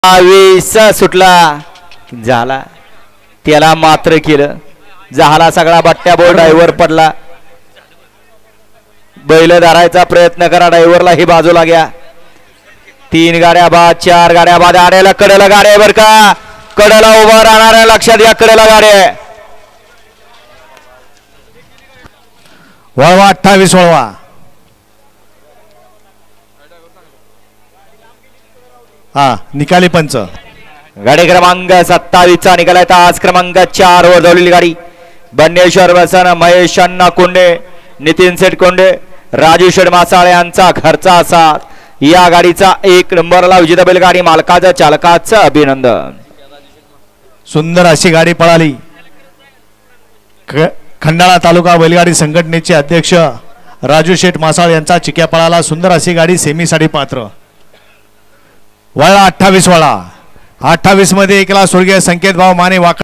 20 सुटला झाला, त्याला मात्र केलं, झाला सगळा बट्ट्या बोल, ड्रायव्हर पडला. बैल धरायचा प्रयत्न करा, ड्रायव्हरला ही बाजूला घ्या. 3 गाड्या बाद, 4 गाड्या बाद, आड्याला कडेला गाड्या बर का, कडेला उभा राहणाऱ्या लक्षात घ्या, कडेला गाड्या. वळवा 28 वळवा. हा निकाली पंच. गाडी क्रमांक 27 चा निकाला, तास क्रमांक 4 वर धावलेली गाडी. बन्नेश्वर वसन, महेश अण्णा कोंडे, नितीन सेठ कोंडे, राजू शेठ मासाळे यांचा घरचा असा या गाडीचा 1 नंबरला विजेता बैलगाडी मालकाचं चालकाचं अभिनंदन. सुंदर अशी गाडी पळाली. खंडाळा तालुका बैलगाडी संघटनेचे अध्यक्ष राजू शेठ मासाळ यांचा चिक्या पळाला. सुंदर अशी गाडी सेमीसाठी पात्र. वळा 28 वळा. 28 मध्ये एकला स्वर्गीय संकेत भाऊ माने वाक